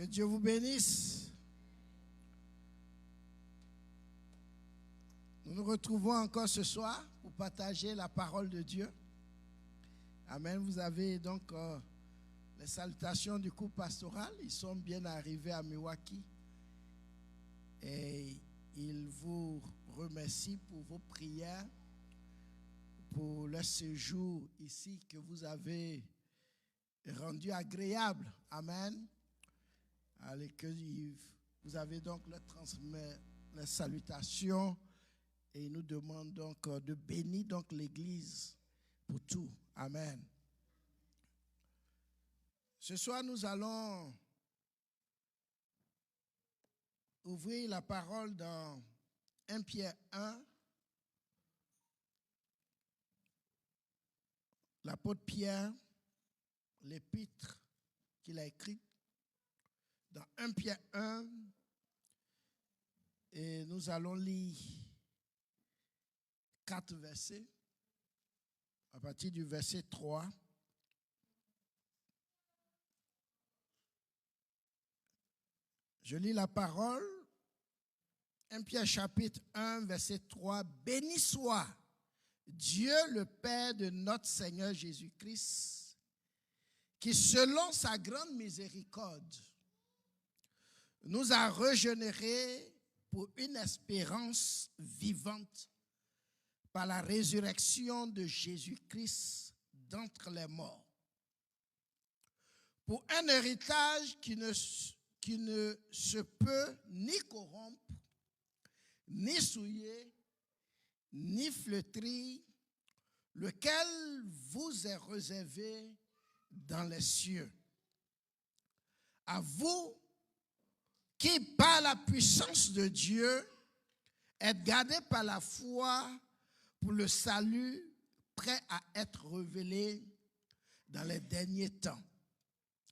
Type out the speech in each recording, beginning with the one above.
Que Dieu vous bénisse. Nous nous retrouvons encore ce soir pour partager la parole de Dieu. Amen. Vous avez donc les salutations du couple pastoral. Ils sont bien arrivés à Milwaukee. Et ils vous remercient pour vos prières, pour le séjour ici que vous avez rendu agréable. Amen. Allez, que vous avez donc leur transmet les salutations et il nous demande donc de bénir donc l'Église pour tout. Amen. Ce soir, nous allons ouvrir la parole dans 1 Pierre 1. L'apôtre Pierre, l'épître qu'il a écrite dans 1 Pierre 1, et nous allons lire 4 versets, à partir du verset 3. Je lis la parole, 1 Pierre chapitre 1, verset 3. Béni soit Dieu le Père de notre Seigneur Jésus-Christ, qui selon sa grande miséricorde nous a régénérés pour une espérance vivante par la résurrection de Jésus-Christ d'entre les morts, pour un héritage qui ne se peut ni corrompre, ni souiller, ni flétrir, lequel vous est réservé dans les cieux. À vous qui, par la puissance de Dieu, êtes gardés par la foi pour le salut prêt à être révélé dans les derniers temps.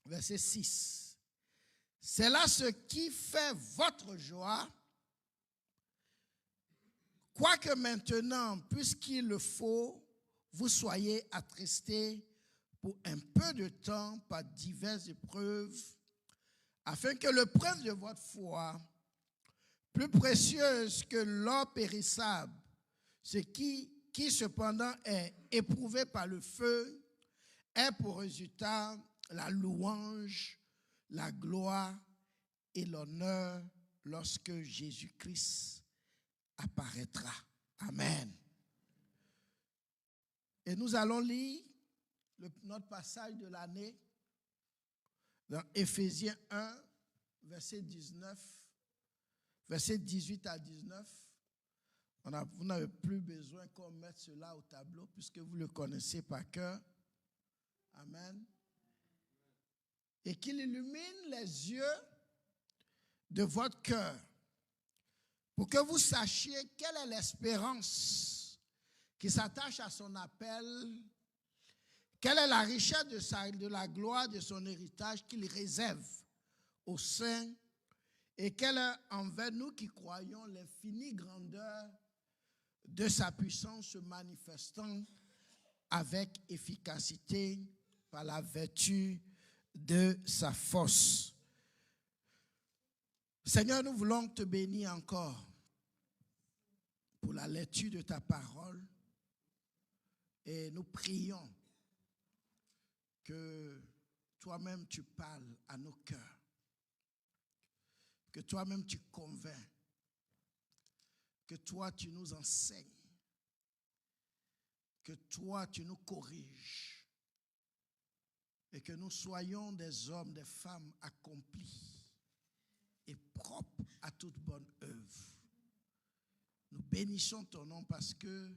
Verset 6. C'est là ce qui fait votre joie, quoique maintenant, puisqu'il le faut, vous soyez attristés pour un peu de temps par diverses épreuves, afin que l'épreuve de votre foi, plus précieuse que l'or périssable, ce qui cependant est éprouvé par le feu, ait pour résultat la louange, la gloire et l'honneur lorsque Jésus-Christ apparaîtra. Amen. Et nous allons lire notre passage de l'année dans Éphésiens 1, verset 19, verset 18 à 19. Vous n'avez plus besoin qu'on mette cela au tableau puisque vous le connaissez par cœur. Amen. Et qu'il illumine les yeux de votre cœur pour que vous sachiez quelle est l'espérance qui s'attache à son appel, quelle est la richesse de la gloire de son héritage qu'il réserve aux saints et quelle est envers nous qui croyons l'infinie grandeur de sa puissance se manifestant avec efficacité par la vertu de sa force. Seigneur, nous voulons te bénir encore pour la lecture de ta parole et nous prions que toi-même tu parles à nos cœurs, que toi-même tu convaincs, que toi tu nous enseignes, que toi tu nous corriges et que nous soyons des hommes, des femmes accomplis et propres à toute bonne œuvre. Nous bénissons ton nom parce que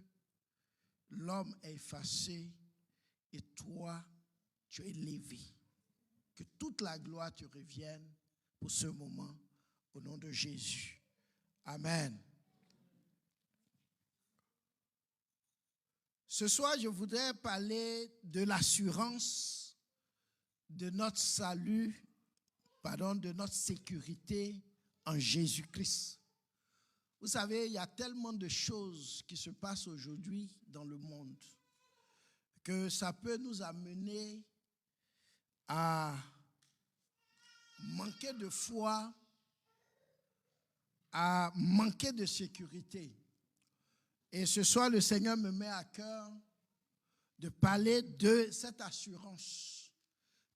l'homme est effacé et toi tu es élevé. Que toute la gloire te revienne pour ce moment au nom de Jésus. Amen. Ce soir, je voudrais parler de l'assurance de notre salut, de notre sécurité en Jésus-Christ. Vous savez, il y a tellement de choses qui se passent aujourd'hui dans le monde que ça peut nous amener à manquer de foi, à manquer de sécurité. Et ce soir, le Seigneur me met à cœur de parler de cette assurance.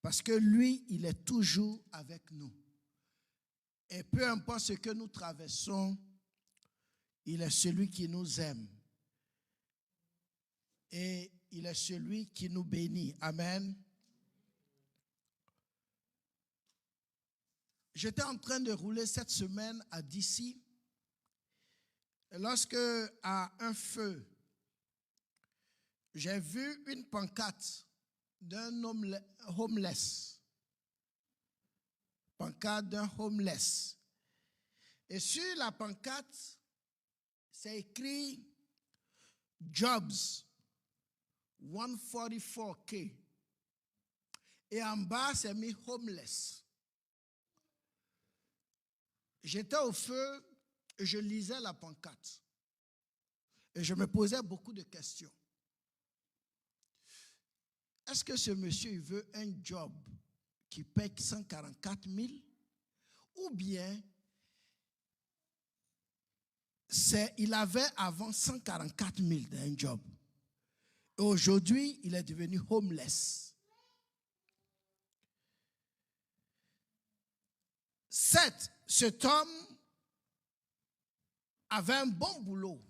Parce que lui, il est toujours avec nous. Et peu importe ce que nous traversons, il est celui qui nous aime. Et il est celui qui nous bénit. Amen. J'étais en train de rouler cette semaine à DC. Lorsque, à un feu, j'ai vu une pancarte d'un homeless. Pancarte d'un homeless. Et sur la pancarte, c'est écrit Jobs 144K. Et en bas, c'est mis homeless. J'étais au feu et je lisais la pancarte. Et je me posais beaucoup de questions. Est-ce que ce monsieur il veut un job qui paye 144 000? Ou bien, il avait avant 144 000 d'un job. Et aujourd'hui, il est devenu homeless. 7. Cet homme avait un bon boulot.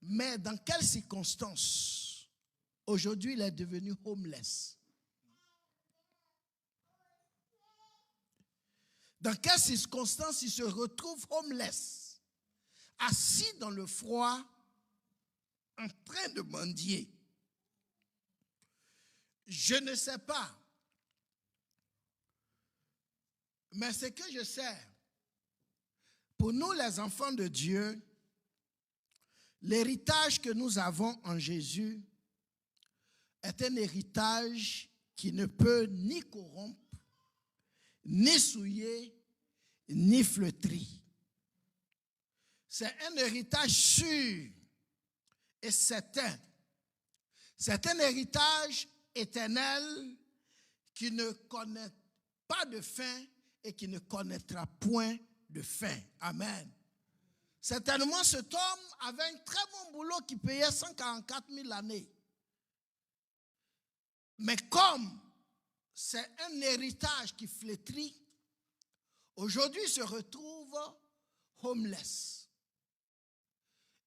Mais dans quelles circonstances aujourd'hui il est devenu homeless? Dans quelles circonstances il se retrouve homeless, assis dans le froid, en train de mendier? Je ne sais pas. Mais ce que je sais, pour nous les enfants de Dieu, l'héritage que nous avons en Jésus est un héritage qui ne peut ni corrompre, ni souiller, ni flétrir. C'est un héritage sûr et certain. C'est un héritage éternel qui ne connaît pas de fin et qui ne connaîtra point de fin. Amen. Certainement, cet homme avait un très bon boulot qui payait 144 000 l'année. Mais comme c'est un héritage qui flétrit, aujourd'hui il se retrouve homeless.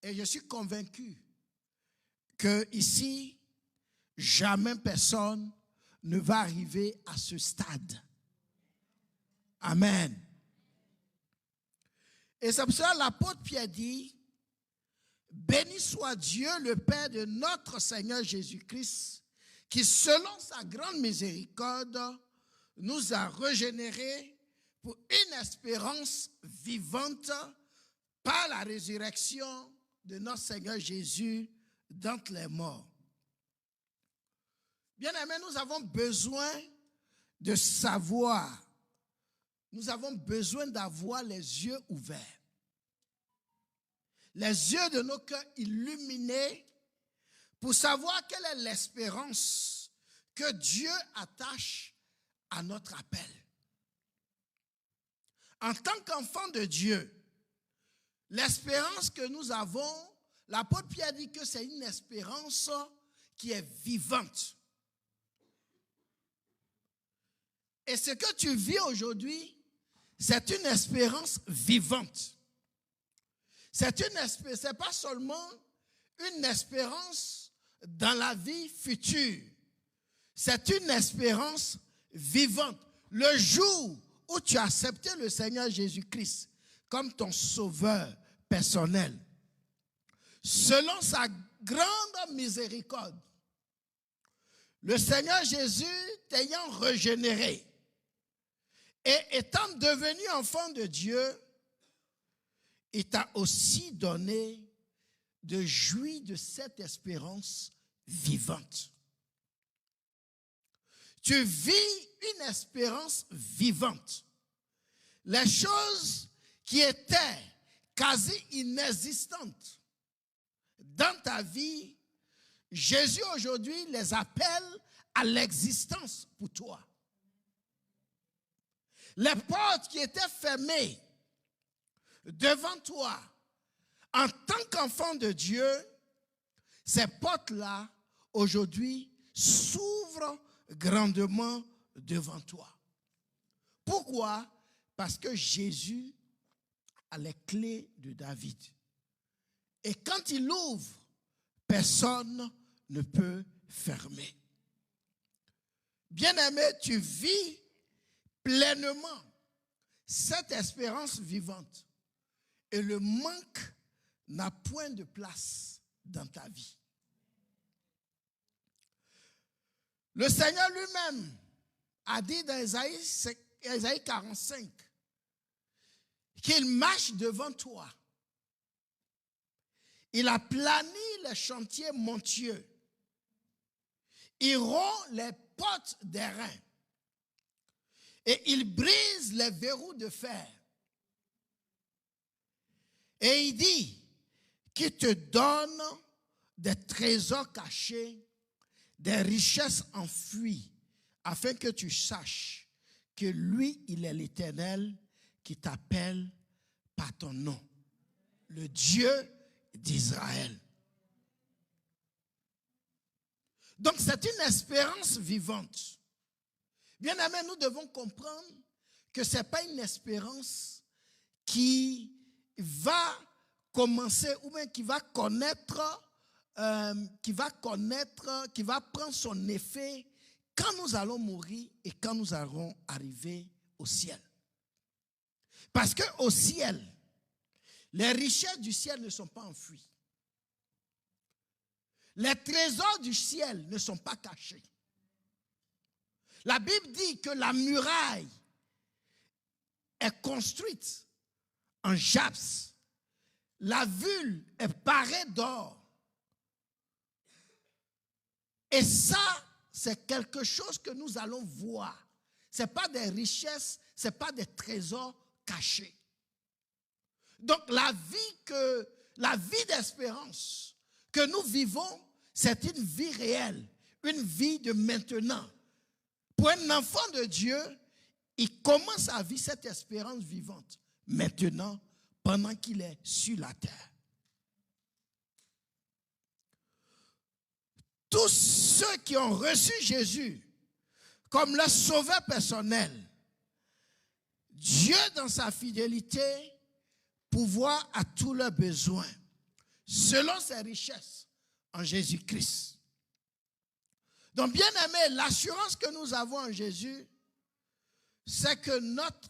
Et je suis convaincu que ici, jamais personne ne va arriver à ce stade. Amen. Et c'est pour ça que l'apôtre Pierre dit, béni soit Dieu, le Père de notre Seigneur Jésus-Christ, qui selon sa grande miséricorde, nous a régénérés pour une espérance vivante par la résurrection de notre Seigneur Jésus d'entre les morts. Bien-aimés, nous avons besoin de savoir. Nous avons besoin d'avoir les yeux ouverts. Les yeux de nos cœurs illuminés pour savoir quelle est l'espérance que Dieu attache à notre appel. En tant qu'enfant de Dieu, l'espérance que nous avons, l'apôtre Pierre dit que c'est une espérance qui est vivante. Et ce que tu vis aujourd'hui, c'est une espérance vivante. C'est pas seulement une espérance dans la vie future. C'est une espérance vivante. Le jour où tu as accepté le Seigneur Jésus-Christ comme ton sauveur personnel, selon sa grande miséricorde, le Seigneur Jésus t'ayant régénéré et étant devenu enfant de Dieu, il t'a aussi donné de jouir de cette espérance vivante. Tu vis une espérance vivante. Les choses qui étaient quasi inexistantes dans ta vie, Jésus aujourd'hui les appelle à l'existence pour toi. Les portes qui étaient fermées devant toi, en tant qu'enfant de Dieu, ces portes-là, aujourd'hui, s'ouvrent grandement devant toi. Pourquoi? Parce que Jésus a les clés de David. Et quand il ouvre, personne ne peut fermer. Bien-aimé, tu vis pleinement cette espérance vivante. Et le manque n'a point de place dans ta vie. Le Seigneur lui-même a dit dans Ésaïe 45 qu'il marche devant toi. Il a plani les chantiers montueux. Il rompt les portes d'airain. Et il brise les verrous de fer. Et il dit qu'il te donne des trésors cachés, des richesses enfouies, afin que tu saches que lui, il est l'Éternel qui t'appelle par ton nom, le Dieu d'Israël. Donc c'est une espérance vivante. Bien aimé, nous devons comprendre que ce n'est pas une espérance qui va commencer ou bien qui va connaître, qui va prendre son effet quand nous allons mourir et quand nous allons arriver au ciel. Parce qu'au ciel, les richesses du ciel ne sont pas enfouies. Les trésors du ciel ne sont pas cachés. La Bible dit que la muraille est construite en jaspes. La ville est parée d'or. Et ça, c'est quelque chose que nous allons voir. Ce n'est pas des richesses, ce n'est pas des trésors cachés. Donc la vie d'espérance que nous vivons, c'est une vie réelle, une vie de maintenant. Pour un enfant de Dieu, il commence à vivre cette espérance vivante maintenant, pendant qu'il est sur la terre. Tous ceux qui ont reçu Jésus comme leur sauveur personnel, Dieu dans sa fidélité pourvoit à tous leurs besoins selon ses richesses en Jésus-Christ. Donc bien aimé, l'assurance que nous avons en Jésus, c'est que notre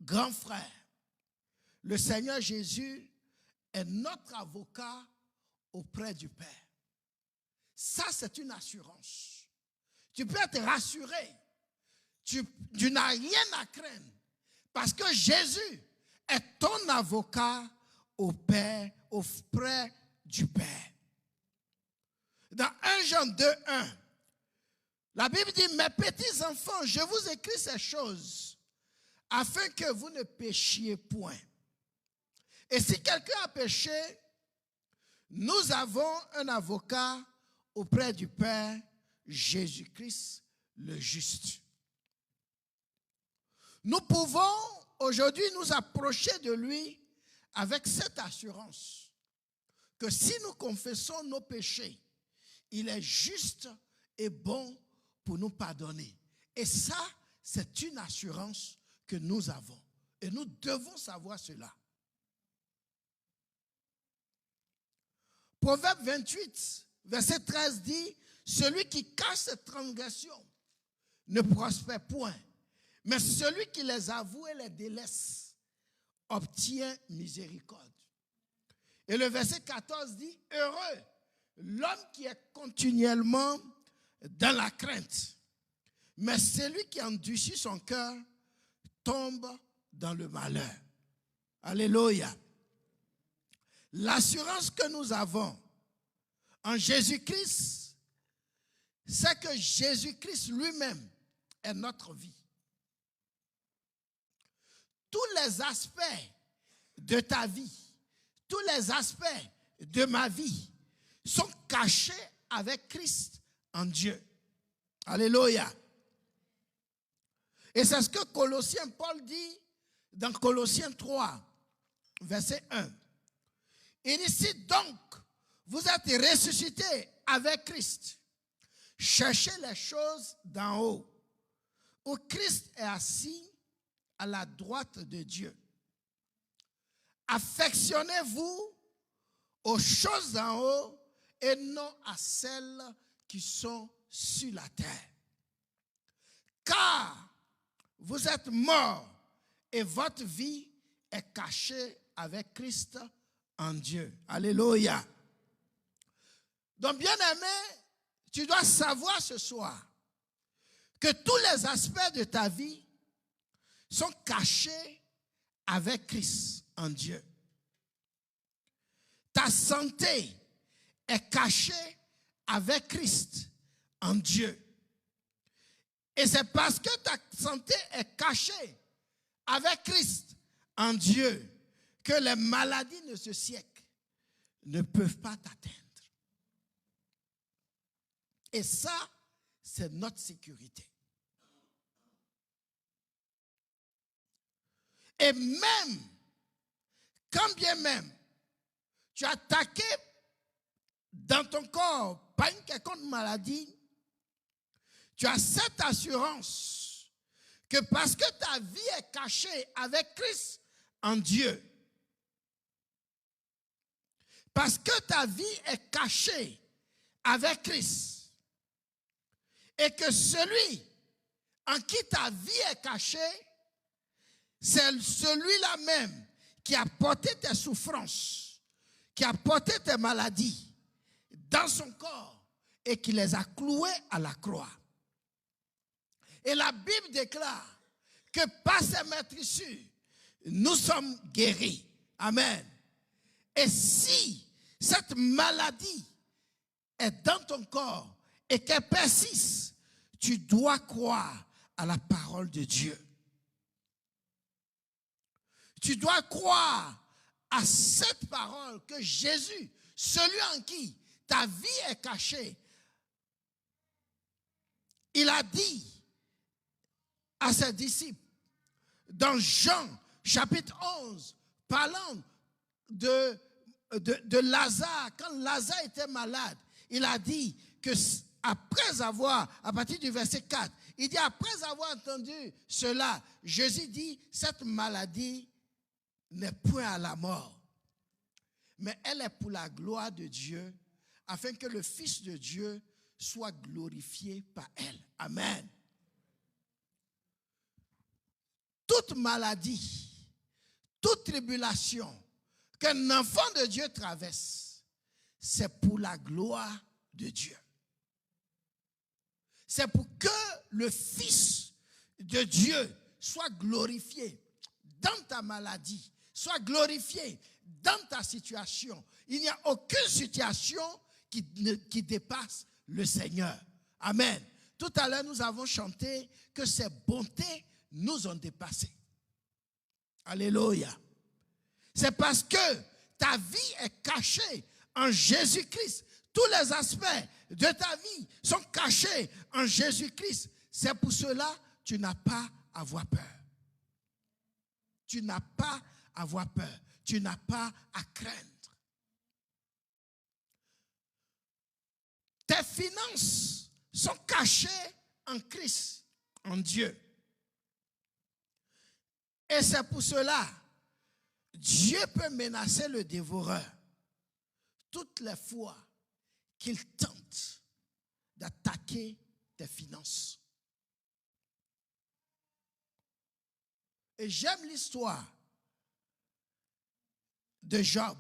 grand frère, le Seigneur Jésus, est notre avocat auprès du Père. Ça, c'est une assurance. Tu peux être rassuré. Tu n'as rien à craindre. Parce que Jésus est ton avocat au Père, auprès du Père. Dans 1 Jean 2:1, la Bible dit, mes petits enfants, je vous écris ces choses afin que vous ne péchiez point. Et si quelqu'un a péché, nous avons un avocat auprès du Père, Jésus-Christ, le juste. Nous pouvons aujourd'hui nous approcher de lui avec cette assurance que si nous confessons nos péchés, il est juste et bon pour nous pardonner. Et ça, c'est une assurance que nous avons. Et nous devons savoir cela. Proverbe 28, verset 13 dit, celui qui cache ses transgressions ne prospère point, mais celui qui les avoue et les délaisse obtient miséricorde. Et le verset 14 dit, heureux l'homme qui est continuellement dans la crainte, mais celui qui endurcit son cœur tombe dans le malheur. Alléluia. L'assurance que nous avons en Jésus-Christ, c'est que Jésus-Christ lui-même est notre vie. Tous les aspects de ta vie, tous les aspects de ma vie sont cachés avec Christ en Dieu. Alléluia. Et c'est ce que Colossiens, Paul dit dans Colossiens 3, verset 1. Il dit, si donc vous êtes ressuscités avec Christ, cherchez les choses d'en haut, où Christ est assis à la droite de Dieu. Affectionnez-vous aux choses d'en haut et non à celles qui sont sur la terre. Car vous êtes morts et votre vie est cachée avec Christ en Dieu. Alléluia. Donc, bien-aimé, tu dois savoir ce soir que tous les aspects de ta vie sont cachés avec Christ en Dieu. Ta santé est cachée avec Christ en Dieu. Et c'est parce que ta santé est cachée avec Christ en Dieu que les maladies de ce siècle ne peuvent pas t'atteindre. Et ça, c'est notre sécurité. Et même, quand bien même, tu as attaqué dans ton corps par une quelconque maladie, tu as cette assurance que parce que ta vie est cachée avec Christ en Dieu, parce que ta vie est cachée avec Christ, et que celui en qui ta vie est cachée, c'est celui-là même qui a porté tes souffrances, qui a porté tes maladies dans son corps et qui les a clouées à la croix. Et la Bible déclare que par ses meurtrissures, nous sommes guéris. Amen. Et si cette maladie est dans ton corps et qu'elle persiste, tu dois croire à la parole de Dieu. Tu dois croire à cette parole que Jésus, celui en qui ta vie est cachée, il a dit à ses disciples dans Jean chapitre 11, parlant de Lazare, quand Lazare était malade, il a dit que après avoir, à partir du verset 4, il dit après avoir entendu cela, Jésus dit cette maladie n'est point à la mort, mais elle est pour la gloire de Dieu, afin que le Fils de Dieu soit glorifié par elle. Amen. Toute maladie, toute tribulation qu'un enfant de Dieu traverse, c'est pour la gloire de Dieu. C'est pour que le Fils de Dieu soit glorifié dans ta maladie, soit glorifié dans ta situation. Il n'y a aucune situation qui dépasse le Seigneur. Amen. Tout à l'heure, nous avons chanté que ses bontés nous ont dépassés. Alléluia. C'est parce que ta vie est cachée en Jésus-Christ. Tous les aspects de ta vie sont cachés en Jésus-Christ. C'est pour cela que tu n'as pas à avoir peur. Tu n'as pas à avoir peur. Tu n'as pas à craindre. Tes finances sont cachées en Christ, en Dieu. Et c'est pour cela, Dieu peut menacer le dévoreur toutes les fois qu'il tente d'attaquer tes finances. Et j'aime l'histoire de Job.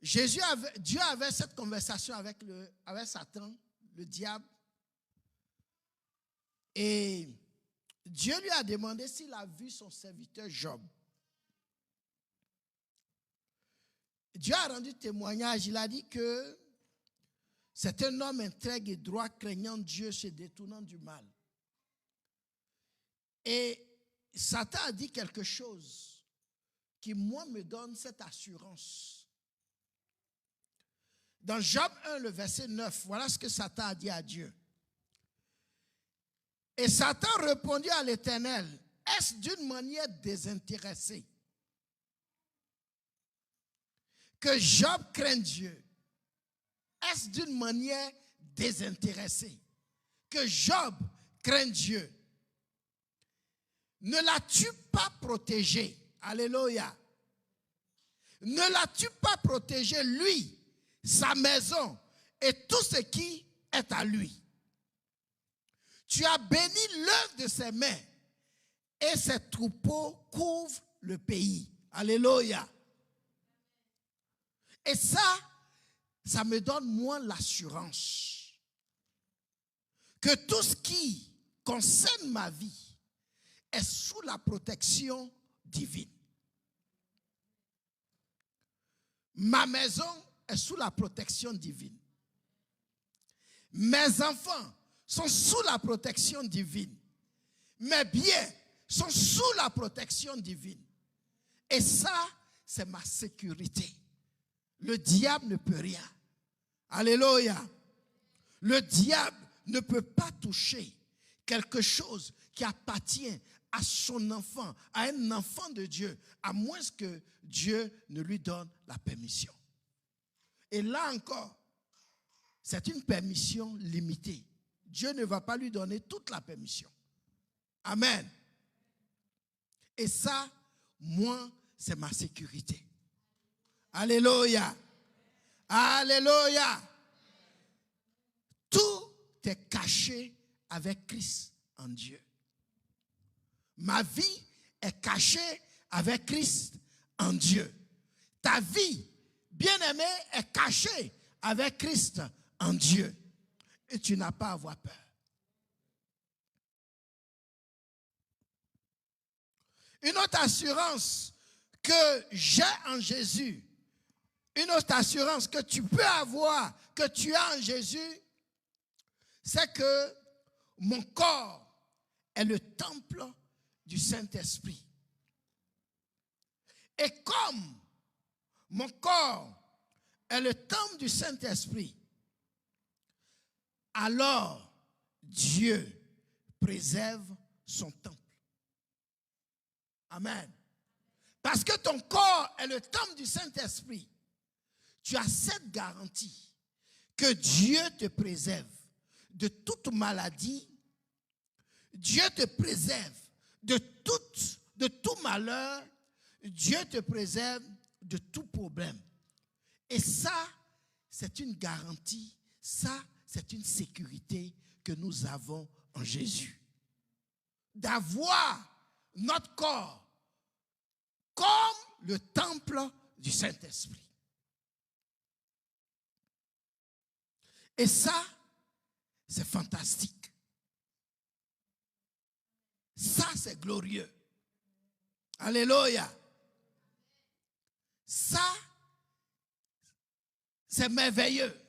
Dieu avait cette conversation avec Satan, le diable. Et Dieu lui a demandé s'il a vu son serviteur Job. Dieu a rendu témoignage. Il a dit que c'est un homme intègre et droit, craignant Dieu, se détournant du mal. Et Satan a dit quelque chose qui, moi, me donne cette assurance. Dans Job 1, le verset 9, voilà ce que Satan a dit à Dieu. Et Satan répondit à l'Éternel, est-ce d'une manière désintéressée que Job craint Dieu? Est-ce d'une manière désintéressée que Job craint Dieu? Ne l'as-tu pas protégé? Alléluia. Ne l'as-tu pas protégé, lui, sa maison et tout ce qui est à lui? Tu as béni l'œuvre de ses mains et ses troupeaux couvrent le pays. Alléluia. Et ça me donne moins l'assurance que tout ce qui concerne ma vie est sous la protection divine. Ma maison est sous la protection divine. Mes enfants sont sous la protection divine. Mes biens sont sous la protection divine. Et ça, c'est ma sécurité. Le diable ne peut rien. Alléluia. Le diable ne peut pas toucher quelque chose qui appartient à son enfant, à un enfant de Dieu, à moins que Dieu ne lui donne la permission. Et là encore, c'est une permission limitée. Dieu ne va pas lui donner toute la permission. Amen. Et ça, moi, c'est ma sécurité. Alléluia. Alléluia. Tout est caché avec Christ en Dieu. Ma vie est cachée avec Christ en Dieu. Ta vie, bien-aimée, est cachée avec Christ en Dieu. Et tu n'as pas à avoir peur. Une autre assurance que j'ai en Jésus, une autre assurance que tu peux avoir, que tu as en Jésus, c'est que mon corps est le temple du Saint-Esprit. Et comme mon corps est le temple du Saint-Esprit, alors Dieu préserve son temple. Amen. Parce que ton corps est le temple du Saint-Esprit, tu as cette garantie que Dieu te préserve de toute maladie, Dieu te préserve de tout malheur, Dieu te préserve de tout problème. Et ça, c'est une garantie, ça, c'est une sécurité que nous avons en Jésus. D'avoir notre corps comme le temple du Saint-Esprit. Et ça, c'est fantastique. Ça, c'est glorieux. Alléluia. Ça, c'est merveilleux.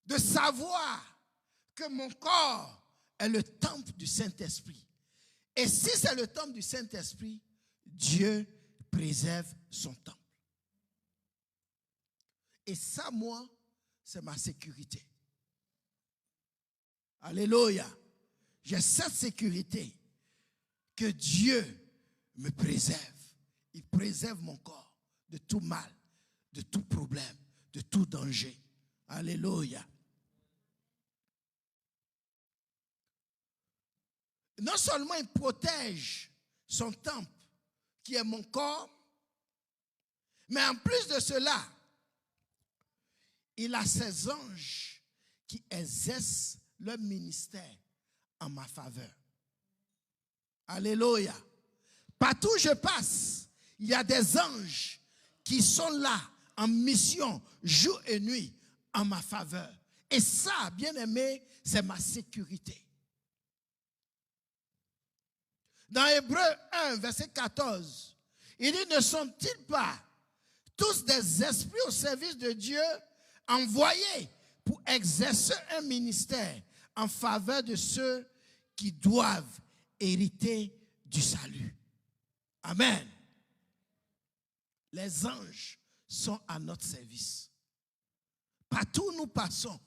De savoir que mon corps est le temple du Saint-Esprit. Et si c'est le temple du Saint-Esprit, Dieu préserve son temple. Et ça, moi, c'est ma sécurité. Alléluia. J'ai cette sécurité que Dieu me préserve. Il préserve mon corps de tout mal, de tout problème, de tout danger. Alléluia. Non seulement il protège son temple, qui est mon corps, mais en plus de cela, il a ses anges qui exercent leur ministère en ma faveur. Alléluia. Partout où je passe, il y a des anges qui sont là en mission jour et nuit en ma faveur. Et ça, bien aimé, c'est ma sécurité. Dans Hébreux 1, verset 14, il dit, ne sont-ils pas tous des esprits au service de Dieu envoyés pour exercer un ministère en faveur de ceux qui doivent hériter du salut? Amen. Les anges sont à notre service. Partout où nous passons,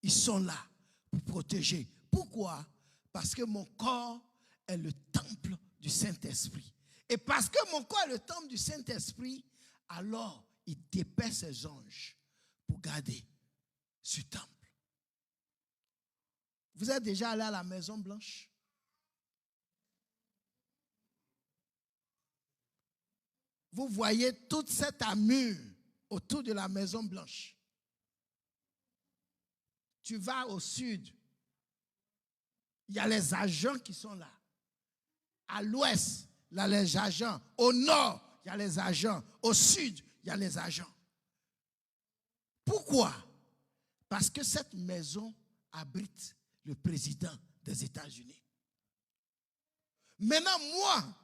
ils sont là pour protéger. Pourquoi? Parce que mon corps est le temple du Saint-Esprit. Et parce que mon corps est le temple du Saint-Esprit, alors il dépêche ses anges pour garder ce temple. Vous êtes déjà allé à la Maison Blanche? Vous voyez toute cette armure autour de la Maison Blanche. Tu vas au sud, il y a les agents qui sont là. À l'ouest, il y a les agents. Au nord, il y a les agents. Au sud, il y a les agents. Pourquoi? Parce que cette maison abrite le président des États-Unis. Maintenant, moi,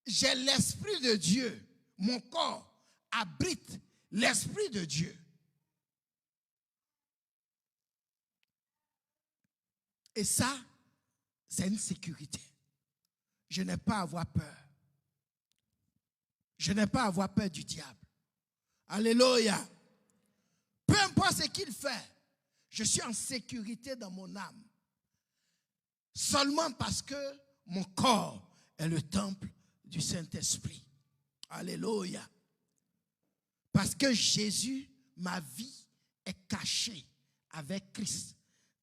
j'ai l'Esprit de Dieu. Mon corps abrite l'Esprit de Dieu. Et ça, c'est une sécurité. Je n'ai pas à avoir peur. Je n'ai pas à avoir peur du diable. Alléluia. Peu importe ce qu'il fait, je suis en sécurité dans mon âme. Seulement parce que mon corps est le temple du Saint-Esprit. Alléluia. Parce que Jésus, ma vie est cachée avec Christ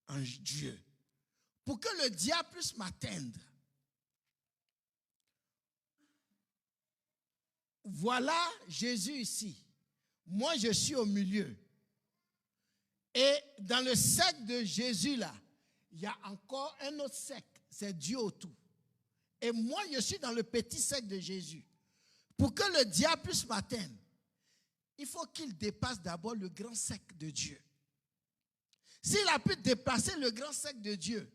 en Dieu. Pour que le diable puisse m'atteindre. Voilà Jésus ici. Moi, je suis au milieu. Et dans le cercle de Jésus, là, il y a encore un autre cercle. C'est Dieu autour. Et moi, je suis dans le petit cercle de Jésus. Pour que le diable puisse m'atteindre, il faut qu'il dépasse d'abord le grand cercle de Dieu. S'il a pu dépasser le grand cercle de Dieu,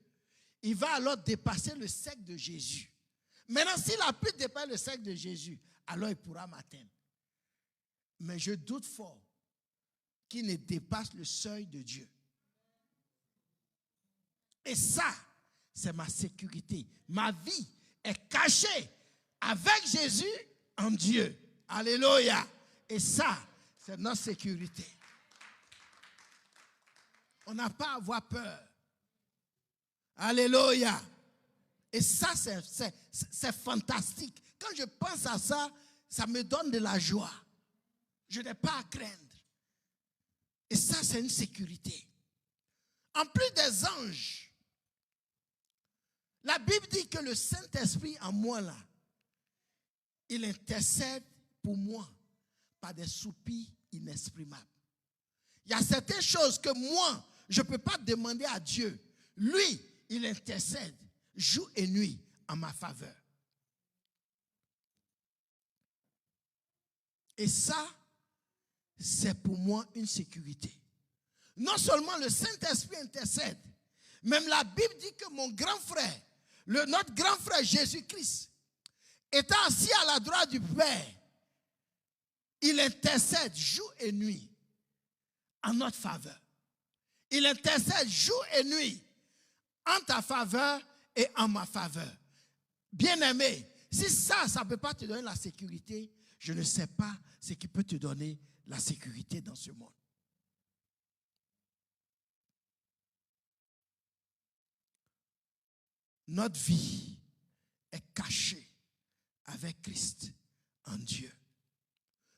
il va alors dépasser le cercle de Jésus. Maintenant, s'il a pu dépasser le cercle de Jésus, alors il pourra m'atteindre. Mais je doute fort qu'il ne dépasse le seuil de Dieu. Et ça, c'est ma sécurité. Ma vie est cachée avec Jésus en Dieu. Alléluia. Et ça, c'est notre sécurité. On n'a pas à avoir peur. Alléluia. Et ça, c'est fantastique. Quand je pense à ça, ça me donne de la joie. Je n'ai pas à craindre. Et ça, c'est une sécurité. En plus des anges, la Bible dit que le Saint-Esprit en moi, là, il intercède pour moi par des soupirs inexprimables. Il y a certaines choses que moi, je ne peux pas demander à Dieu. Lui, il intercède jour et nuit en ma faveur. Et ça, c'est pour moi une sécurité. Non seulement le Saint-Esprit intercède, même la Bible dit que mon grand frère, notre grand frère Jésus-Christ, étant assis à la droite du Père, il intercède jour et nuit en notre faveur. Il intercède jour et nuit en ta faveur et en ma faveur. Bien-aimé, si ça ne peut pas te donner la sécurité, je ne sais pas ce qui peut te donner la sécurité dans ce monde. Notre vie est cachée avec Christ en Dieu.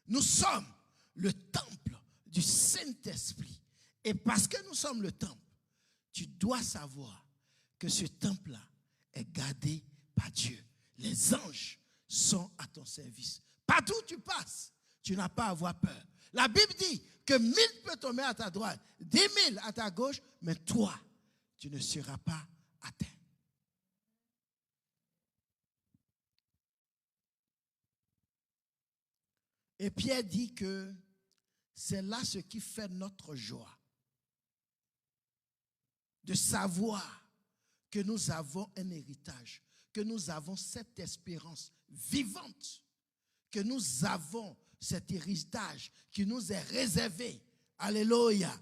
Nous sommes le temple du Saint-Esprit. Et parce que nous sommes le temple, tu dois savoir que ce temple-là est gardé par Dieu. Les anges sont à ton service. Partout où tu passes, tu n'as pas à avoir peur. La Bible dit que 1000 peuvent tomber à ta droite, 10 000 à ta gauche, mais toi, tu ne seras pas atteint. Et Pierre dit que c'est là ce qui fait notre joie. De savoir que nous avons un héritage, que nous avons cette espérance vivante, que nous avons cet héritage qui nous est réservé. Alléluia.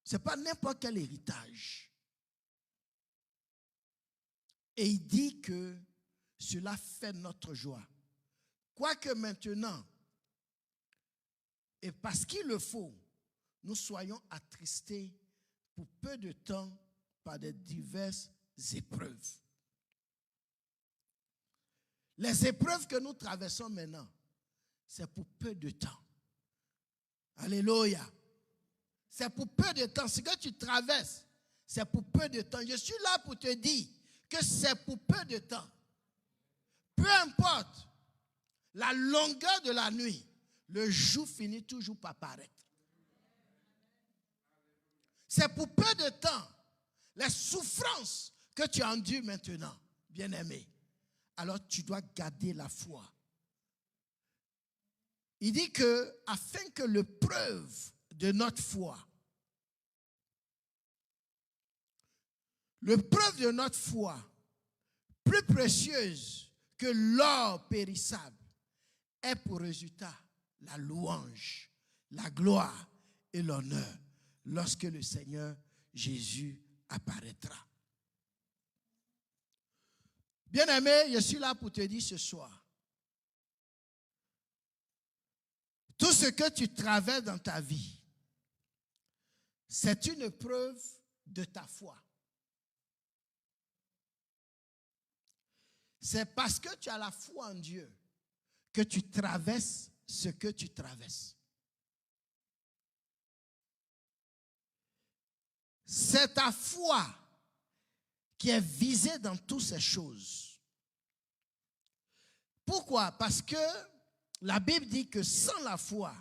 Ce n'est pas n'importe quel héritage. Et il dit que cela fait notre joie. Quoique maintenant, et parce qu'il le faut, nous soyons attristés pour peu de temps par des diverses épreuves. Les épreuves que nous traversons maintenant, c'est pour peu de temps. Alléluia. C'est pour peu de temps. Ce que tu traverses, c'est pour peu de temps. Je suis là pour te dire que c'est pour peu de temps. Peu importe la longueur de la nuit, le jour finit toujours par paraître. C'est pour peu de temps. Les souffrances que tu endures maintenant, bien-aimé, alors tu dois garder la foi. Il dit que, afin que le preuve de notre foi, le preuve de notre foi, plus précieuse que l'or périssable, ait pour résultat la louange, la gloire et l'honneur lorsque le Seigneur Jésus apparaîtra. Bien-aimé, je suis là pour te dire ce soir, tout ce que tu traverses dans ta vie, c'est une preuve de ta foi. C'est parce que tu as la foi en Dieu que tu traverses ce que tu traverses. C'est ta foi qui est visée dans toutes ces choses. Pourquoi? Parce que la Bible dit que sans la foi,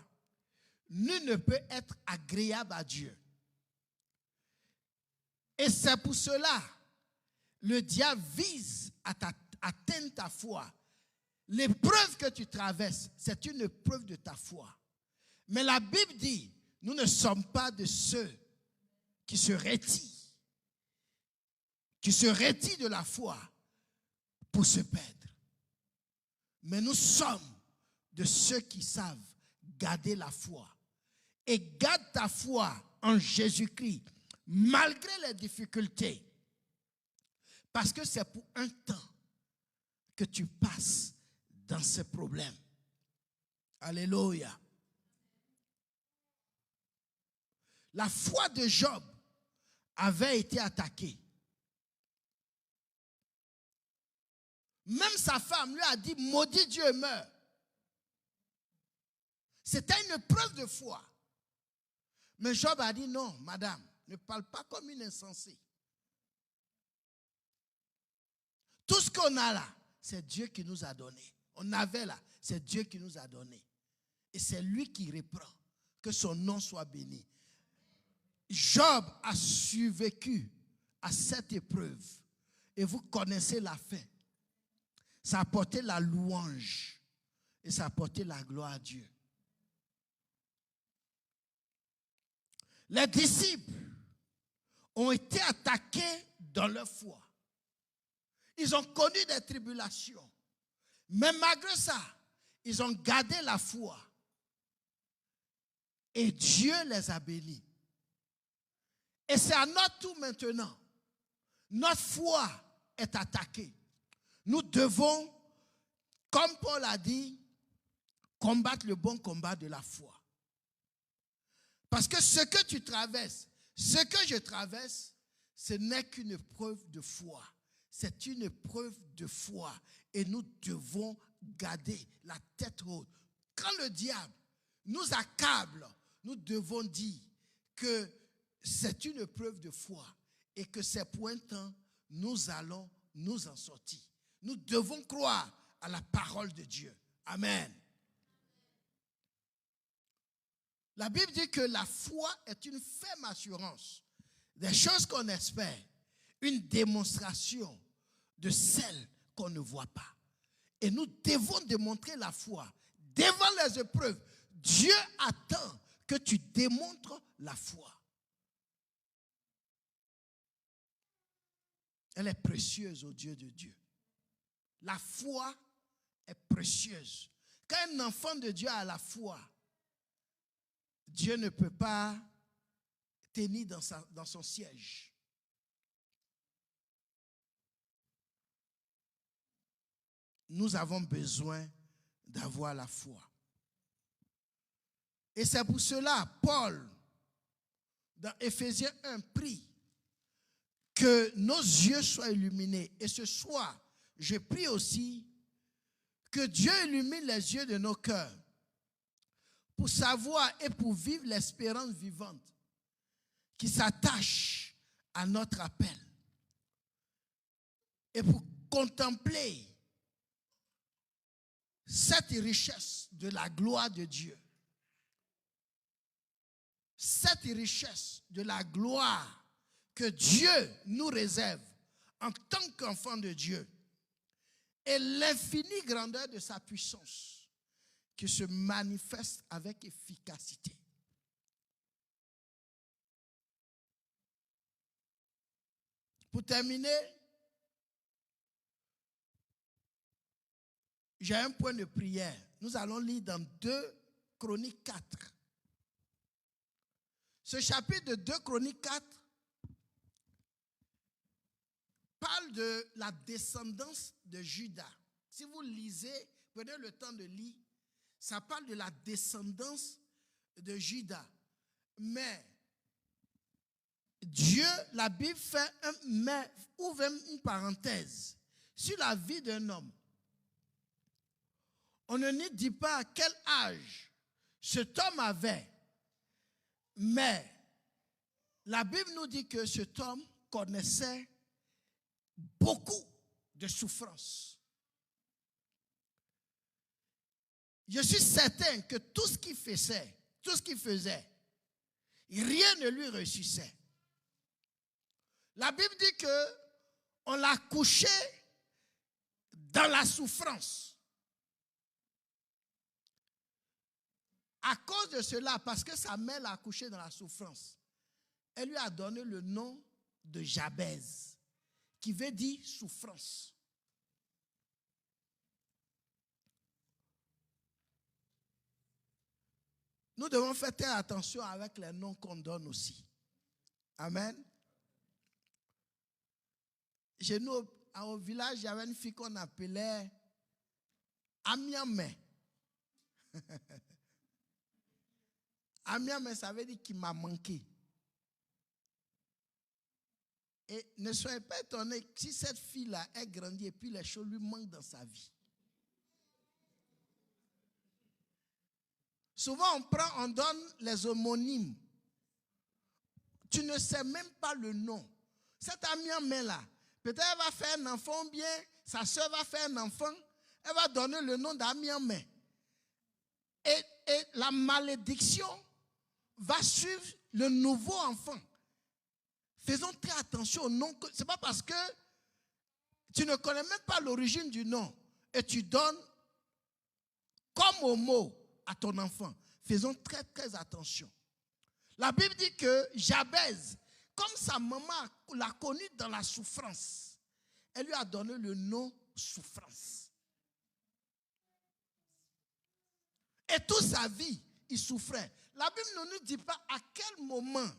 nul ne peut être agréable à Dieu. Et c'est pour cela, le diable vise à atteindre ta foi. L'épreuve que tu traverses, c'est une épreuve de ta foi. Mais la Bible dit, nous ne sommes pas de ceux qui se retirent de la foi pour se perdre. Mais nous sommes de ceux qui savent garder la foi. Et garde ta foi en Jésus-Christ, malgré les difficultés. Parce que c'est pour un temps que tu passes dans ces problèmes. Alléluia. La foi de Job avait été attaquée. Même sa femme lui a dit, maudit Dieu et meurt. C'était une preuve de foi. Mais Job a dit, non, madame, ne parle pas comme une insensée. Tout ce qu'on a là, c'est Dieu qui nous a donné. On avait là, c'est Dieu qui nous a donné. Et c'est lui qui reprend. Que son nom soit béni. Job a survécu à cette épreuve. Et vous connaissez la fin. Ça a apporté la louange. Et ça a apporté la gloire à Dieu. Les disciples ont été attaqués dans leur foi. Ils ont connu des tribulations. Mais malgré ça, ils ont gardé la foi. Et Dieu les a bénis. Et c'est à notre tour maintenant. Notre foi est attaquée. Nous devons, comme Paul a dit, combattre le bon combat de la foi. Parce que ce que tu traverses, ce que je traverse, ce n'est qu'une épreuve de foi. C'est une épreuve de foi. Et nous devons garder la tête haute. Quand le diable nous accable, nous devons dire que c'est une épreuve de foi. Et que c'est pour un temps, nous allons nous en sortir. Nous devons croire à la parole de Dieu. Amen. La Bible dit que la foi est une ferme assurance des choses qu'on espère, une démonstration de celles qu'on ne voit pas. Et nous devons démontrer la foi devant les épreuves. Dieu attend que tu démontres la foi. Elle est précieuse au Dieu de Dieu. La foi est précieuse. Quand un enfant de Dieu a la foi, Dieu ne peut pas tenir dans son siège. Nous avons besoin d'avoir la foi. Et c'est pour cela, Paul, dans Éphésiens 1, prie que nos yeux soient illuminés. Et ce soir, je prie aussi que Dieu illumine les yeux de nos cœurs pour savoir et pour vivre l'espérance vivante qui s'attache à notre appel et pour contempler cette richesse de la gloire de Dieu. Cette richesse de la gloire que Dieu nous réserve en tant qu'enfants de Dieu et l'infinie grandeur de sa puissance qui se manifeste avec efficacité. Pour terminer, j'ai un point de prière. Nous allons lire dans 2 Chroniques 4. Ce chapitre de 2 Chroniques 4 parle de la descendance de Juda. Si vous lisez, prenez le temps de lire, ça parle de la descendance de Juda. Mais Dieu, la Bible fait ouvre une parenthèse sur la vie d'un homme. On ne dit pas à quel âge cet homme avait, mais la Bible nous dit que cet homme connaissait beaucoup de souffrances. Je suis certain que tout ce qu'il faisait, rien ne lui réussissait. La Bible dit que on l'a couché dans la souffrance. À cause de cela, parce que sa mère l'a couché dans la souffrance, elle lui a donné le nom de Jabez, qui veut dire souffrance. Nous devons faire très attention avec les noms qu'on donne aussi. Amen. Chez nous, au village, il y avait une fille qu'on appelait Amiame. Amiame, ça veut dire qu'il m'a manqué. Et ne soyez pas étonnés si cette fille-là est grandie et puis les choses lui manquent dans sa vie. Souvent, on donne les homonymes. Tu ne sais même pas le nom. Cette Amiame-là, peut-être elle va faire un enfant bien, sa soeur va faire un enfant, elle va donner le nom d'Amiame. Et la malédiction va suivre le nouveau enfant. Faisons très attention au nom. Ce n'est pas parce que tu ne connais même pas l'origine du nom et tu donnes comme au mot à ton enfant. Faisons très très attention. La Bible dit que Jabez, comme sa maman l'a connu dans la souffrance, elle lui a donné le nom souffrance. Et toute sa vie, il souffrait. La Bible ne nous dit pas à quel moment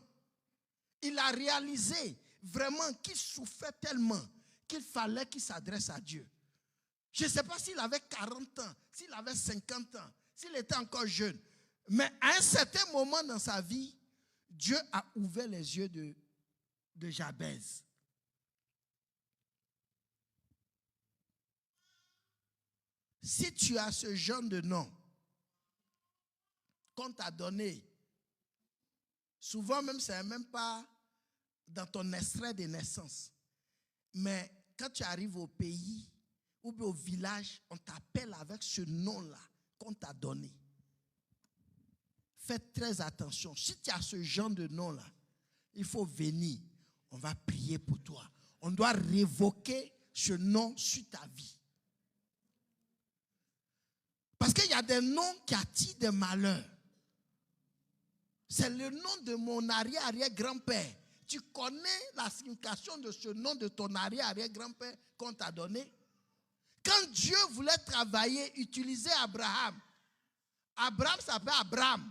il a réalisé vraiment qu'il souffrait tellement qu'il fallait qu'il s'adresse à Dieu. Je ne sais pas s'il avait 40 ans, s'il avait 50 ans, s'il était encore jeune. Mais à un certain moment dans sa vie, Dieu a ouvert les yeux de Jabez. Si tu as ce genre de nom qu'on t'a donné, souvent même, ce n'est même pas dans ton extrait de naissance. Mais quand tu arrives au pays ou au village, on t'appelle avec ce nom-là qu'on t'a donné. Faites très attention. Si tu as ce genre de nom-là, il faut venir. On va prier pour toi. On doit révoquer ce nom sur ta vie. Parce qu'il y a des noms qui attirent des malheurs. C'est le nom de mon arrière-arrière-grand-père. Tu connais la signification de ce nom de ton arrière-arrière-grand-père qu'on t'a donné? Quand Dieu voulait travailler, utiliser Abraham, Abraham s'appelle Abraham.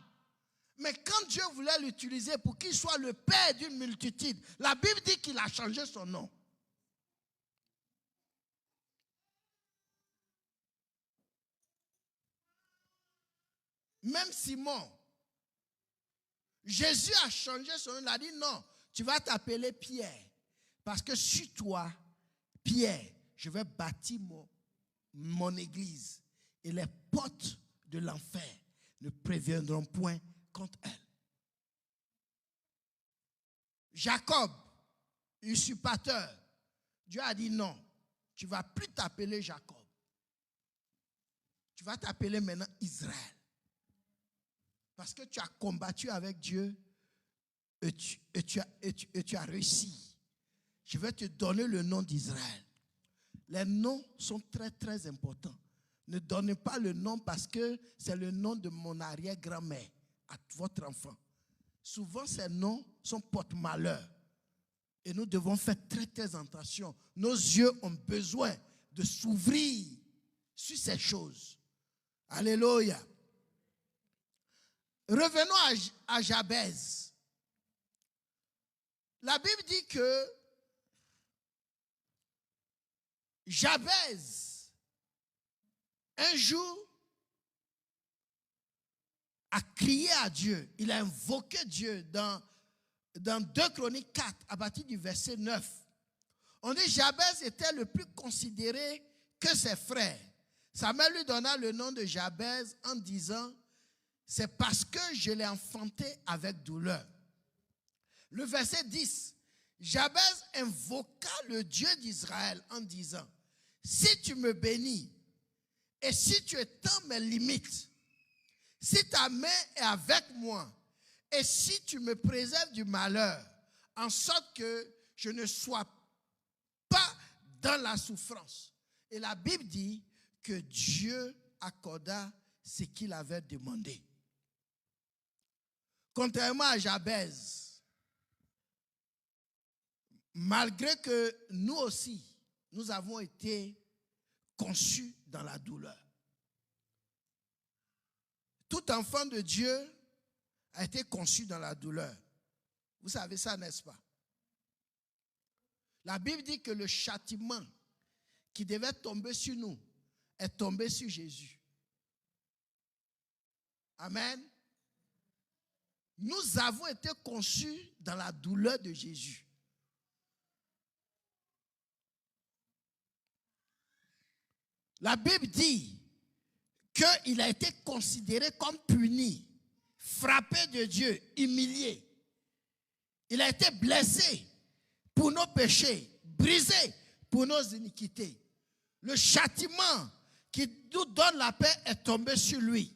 Mais quand Dieu voulait l'utiliser pour qu'il soit le père d'une multitude, la Bible dit qu'il a changé son nom. Même Simon, Jésus a changé son nom. Il a dit non, tu vas t'appeler Pierre. Parce que sur toi, Pierre, je vais bâtir mon église. Et les portes de l'enfer ne préviendront point contre elle. Jacob, usurpateur, Dieu a dit non, tu ne vas plus t'appeler Jacob. Tu vas t'appeler maintenant Israël. Parce que tu as combattu avec Dieu et tu as réussi. Je vais te donner le nom d'Israël. Les noms sont très très importants. Ne donnez pas le nom parce que c'est le nom de mon arrière-grand-mère à votre enfant. Souvent ces noms sont porte-malheur. Et nous devons faire très très attention. Nos yeux ont besoin de s'ouvrir sur ces choses. Alléluia. Revenons à Jabez. La Bible dit que Jabez, un jour, a crié à Dieu. Il a invoqué Dieu dans 2 Chroniques 4, à partir du verset 9. On dit que Jabez était le plus considéré que ses frères. Samuel lui donna le nom de Jabez en disant, c'est parce que je l'ai enfanté avec douleur. Le verset 10, Jabez invoqua le Dieu d'Israël en disant, si tu me bénis et si tu étends mes limites, si ta main est avec moi et si tu me préserves du malheur, en sorte que je ne sois pas dans la souffrance. Et la Bible dit que Dieu accorda ce qu'il avait demandé. Contrairement à Jabez, malgré que nous aussi, nous avons été conçus dans la douleur. Tout enfant de Dieu a été conçu dans la douleur. Vous savez ça, n'est-ce pas? La Bible dit que le châtiment qui devait tomber sur nous est tombé sur Jésus. Amen. Nous avons été conçus dans la douleur de Jésus. La Bible dit qu'il a été considéré comme puni, frappé de Dieu, humilié. Il a été blessé pour nos péchés, brisé pour nos iniquités. Le châtiment qui nous donne la paix est tombé sur lui.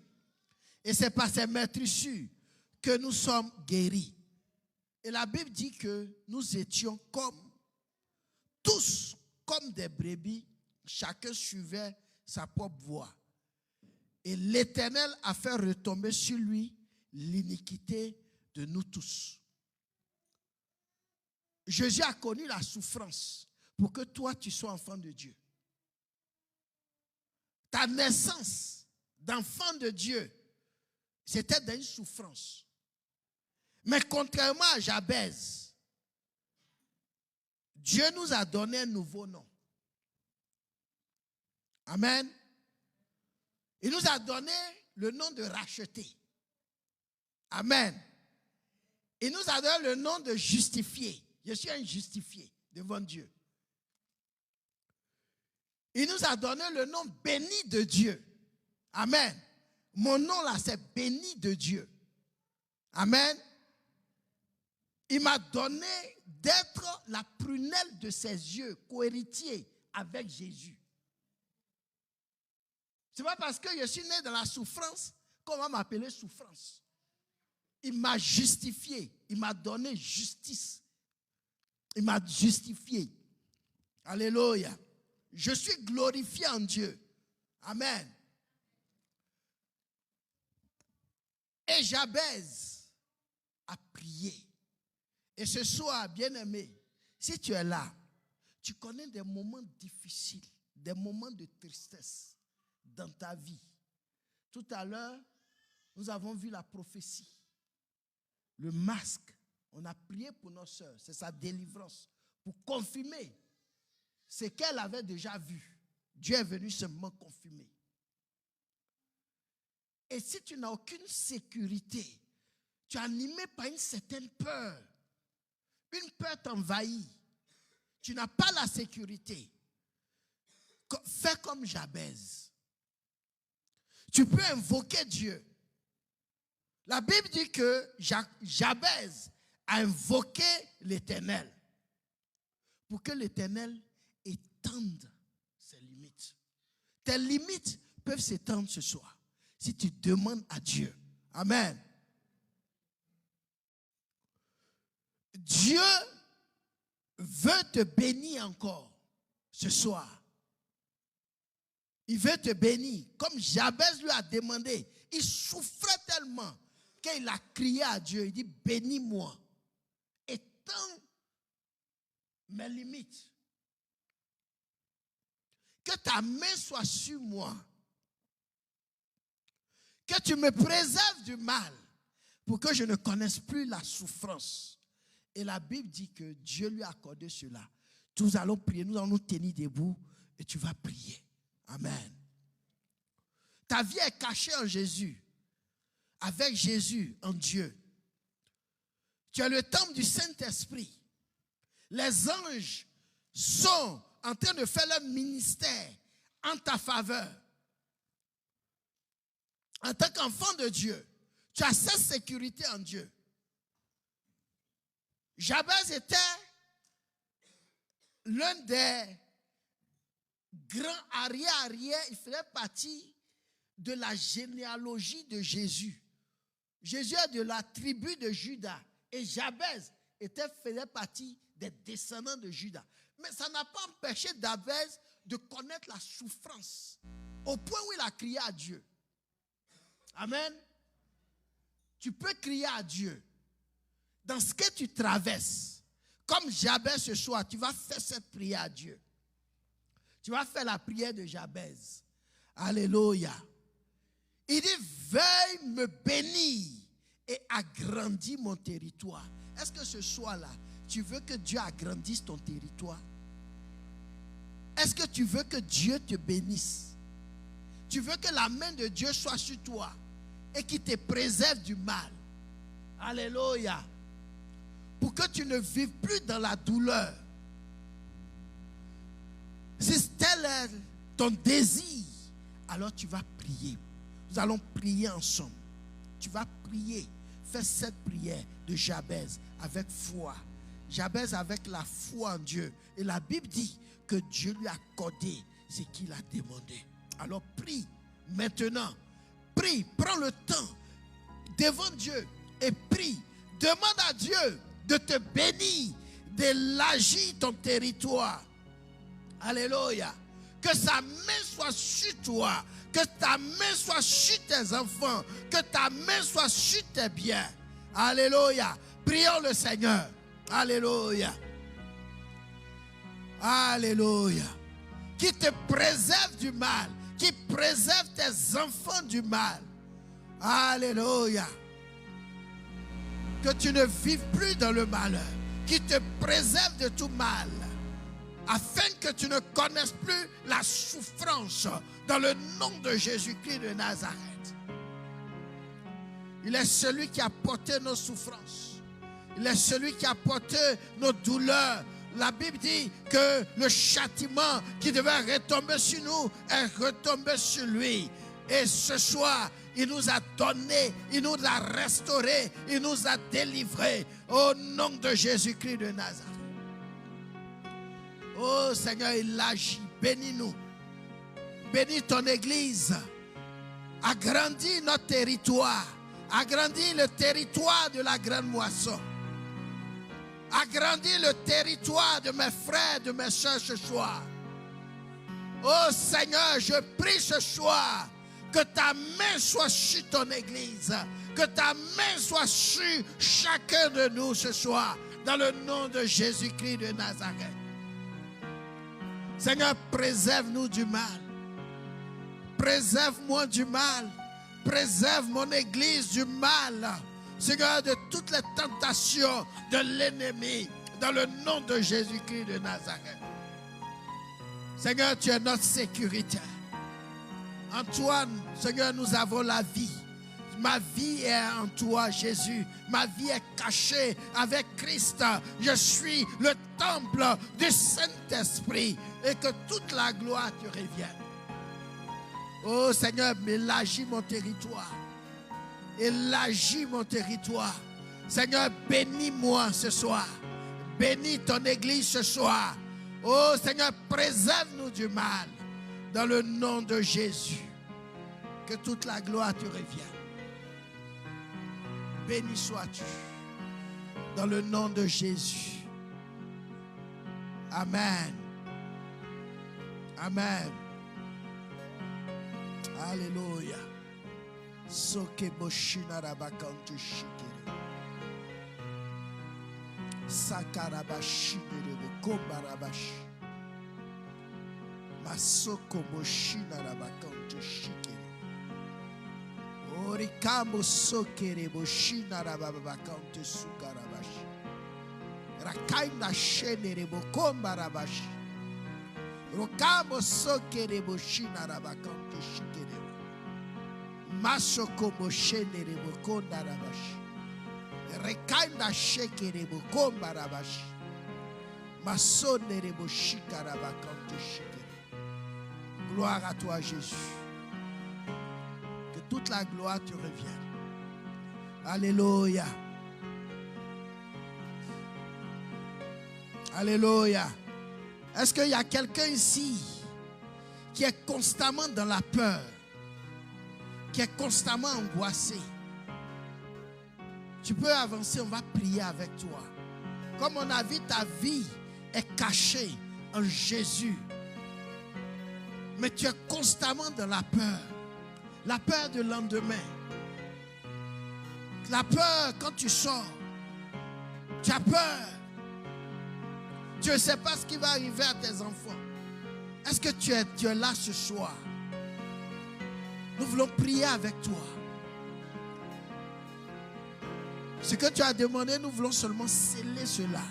Et c'est par ses meurtrissures que nous sommes guéris. Et la Bible dit que nous étions tous comme des brebis, chacun suivait sa propre voie. Et l'Éternel a fait retomber sur lui l'iniquité de nous tous. Jésus a connu la souffrance pour que toi, tu sois enfant de Dieu. Ta naissance d'enfant de Dieu, c'était dans une souffrance. Mais contrairement à Jabez, Dieu nous a donné un nouveau nom. Amen. Il nous a donné le nom de racheté. Amen. Il nous a donné le nom de justifié. Je suis un justifié devant Dieu. Il nous a donné le nom béni de Dieu. Amen. Mon nom là, c'est béni de Dieu. Amen. Il m'a donné d'être la prunelle de ses yeux, cohéritier avec Jésus. Ce n'est pas parce que je suis né dans la souffrance qu'on va m'appeler souffrance. Il m'a justifié. Il m'a donné justice. Il m'a justifié. Alléluia. Je suis glorifié en Dieu. Amen. Et Jabez a prié. Et ce soir, bien-aimé, si tu es là, tu connais des moments difficiles, des moments de tristesse dans ta vie. Tout à l'heure, nous avons vu la prophétie. Le masque, on a prié pour nos sœurs, c'est sa délivrance, pour confirmer ce qu'elle avait déjà vu. Dieu est venu seulement confirmer. Et si tu n'as aucune sécurité, Tu es animé par une certaine peur. Une peur t'envahit. Tu n'as pas la sécurité. Fais comme Jabez. Tu peux invoquer Dieu. La Bible dit que Jabez a invoqué l'Éternel pour que l'Éternel étende ses limites. Tes limites peuvent s'étendre ce soir si tu demandes à Dieu. Amen. Dieu veut te bénir encore ce soir. Il veut te bénir. Comme Jabez lui a demandé, il souffrait tellement qu'il a crié à Dieu. Il dit, bénis-moi. Étends mes limites. Que ta main soit sur moi. Que tu me préserves du mal pour que je ne connaisse plus la souffrance. Et la Bible dit que Dieu lui a accordé cela. Nous allons prier, nous allons nous tenir debout et tu vas prier. Amen. Ta vie est cachée en Jésus. Avec Jésus en Dieu. Tu as le temple du Saint-Esprit. Les anges sont en train de faire leur ministère en ta faveur. En tant qu'enfant de Dieu, tu as cette sécurité en Dieu. Jabez était l'un des grands arrière, il faisait partie de la généalogie de Jésus. Jésus est de la tribu de Juda et Jabez faisait partie des descendants de Juda. Mais ça n'a pas empêché Jabez de connaître la souffrance au point où il a crié à Dieu. Amen. Tu peux crier à Dieu dans ce que tu traverses. Comme Jabez ce soir, tu vas faire cette prière à Dieu. Tu vas faire la prière de Jabez. Alléluia. Il dit, veuille me bénir et agrandis mon territoire. Est-ce que ce soir-là, tu veux que Dieu agrandisse ton territoire? Est-ce que tu veux que Dieu te bénisse? Tu veux que la main de Dieu soit sur toi et qu'il te préserve du mal? Alléluia. Pour que tu ne vives plus dans la douleur. Si tel est ton désir, alors tu vas prier. Nous allons prier ensemble. Tu vas prier. Fais cette prière de Jabez avec foi. Jabez avec la foi en Dieu. Et la Bible dit que Dieu lui a accordé ce qu'il a demandé. Alors prie maintenant. Prie, prends le temps devant Dieu et prie. Demande à Dieu de te bénir, d'élargir ton territoire. Alléluia. Que sa main soit sur toi. Que ta main soit sur tes enfants. Que ta main soit sur tes biens. Alléluia. Prions le Seigneur. Alléluia. Alléluia. Qui te préserve du mal. Qui préserve tes enfants du mal. Alléluia. Que tu ne vives plus dans le malheur. Qui te préserve de tout mal. Afin que tu ne connaisses plus la souffrance dans le nom de Jésus-Christ de Nazareth. Il est celui qui a porté nos souffrances. Il est celui qui a porté nos douleurs. La Bible dit que le châtiment qui devait retomber sur nous est retombé sur lui. Et ce soir, il nous a donné, il nous a restauré, il nous a délivrés au nom de Jésus-Christ de Nazareth. Oh Seigneur, il agit. Bénis-nous. Bénis ton église. Agrandis notre territoire. Agrandis le territoire de la grande moisson. Agrandis le territoire de mes frères, de mes soeurs ce soir. Oh Seigneur, je prie ce soir que ta main soit sur ton église. Que ta main soit sur chacun de nous ce soir. Dans le nom de Jésus-Christ de Nazareth. Seigneur, préserve-nous du mal. Préserve-moi du mal. Préserve mon église du mal. Seigneur, de toutes les tentations de l'ennemi. Dans le nom de Jésus-Christ de Nazareth. Seigneur, tu es notre sécurité. En toi, Seigneur, nous avons la vie. Ma vie est en toi, Jésus. Ma vie est cachée avec Christ. Je suis le temple du Saint-Esprit et que toute la gloire te revienne. Oh Seigneur, élargis mon territoire. Élargis mon territoire. Seigneur, bénis-moi ce soir. Bénis ton église ce soir. Oh Seigneur, préserve-nous du mal. Dans le nom de Jésus. Que toute la gloire te revienne. Béni sois-tu. Dans le nom de Jésus. Amen. Amen. Alléluia. Soke boshina rabakantu shikere. Sakarabashi de kombarabashi. Masoko boshina rabakantu shikere. Orikamo sokere boshina rabakantu sukarabashi. Rakaina shenere bokombarabashi. Rokamo sokere boshina rabakantu shikere. Masoko boshenere bokonda rabashi. Rekaina shekere bokomba rabashi. Masonere boshika rabakantu shikere. Gloire à toi, Jésus. Que toute la gloire te revienne. Alléluia. Alléluia. Est-ce qu'il y a quelqu'un ici qui est constamment dans la peur, qui est constamment angoissé? Tu peux avancer, on va prier avec toi. Comme on a vu, ta vie est cachée en Jésus. Mais tu es constamment dans la peur du lendemain. La peur quand tu sors. Tu as peur. Tu ne sais pas ce qui va arriver à tes enfants. Est-ce que tu es là ce soir? Nous voulons prier avec toi. Ce que tu as demandé, nous voulons seulement sceller cela.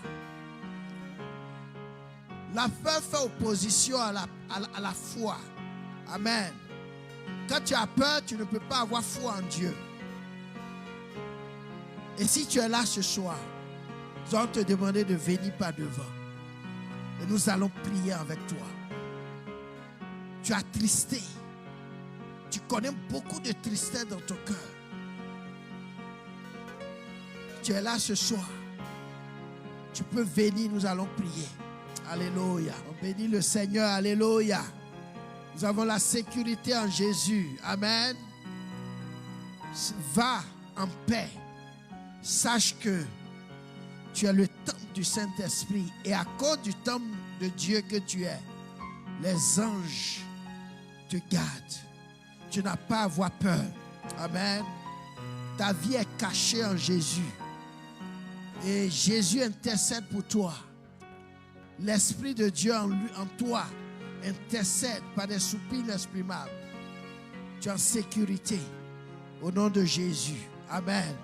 La peur fait opposition à la foi. Amen. Quand tu as peur, tu ne peux pas avoir foi en Dieu. Et si tu es là ce soir, nous allons te demander de venir par devant. Et nous allons prier avec toi. Tu as tristé. Tu connais beaucoup de tristesse dans ton cœur. Tu es là ce soir. Tu peux venir, nous allons prier. Alléluia. On bénit le Seigneur. Alléluia. Nous avons la sécurité en Jésus. Amen. Va en paix. Sache que tu es le temple du Saint-Esprit. Et à cause du temple de Dieu que tu es, les anges te gardent. Tu n'as pas à avoir peur. Amen. Ta vie est cachée en Jésus. Et Jésus intercède pour toi. L'Esprit de Dieu en toi intercède par des soupirs inexprimables. Tu es en sécurité. Au nom de Jésus. Amen.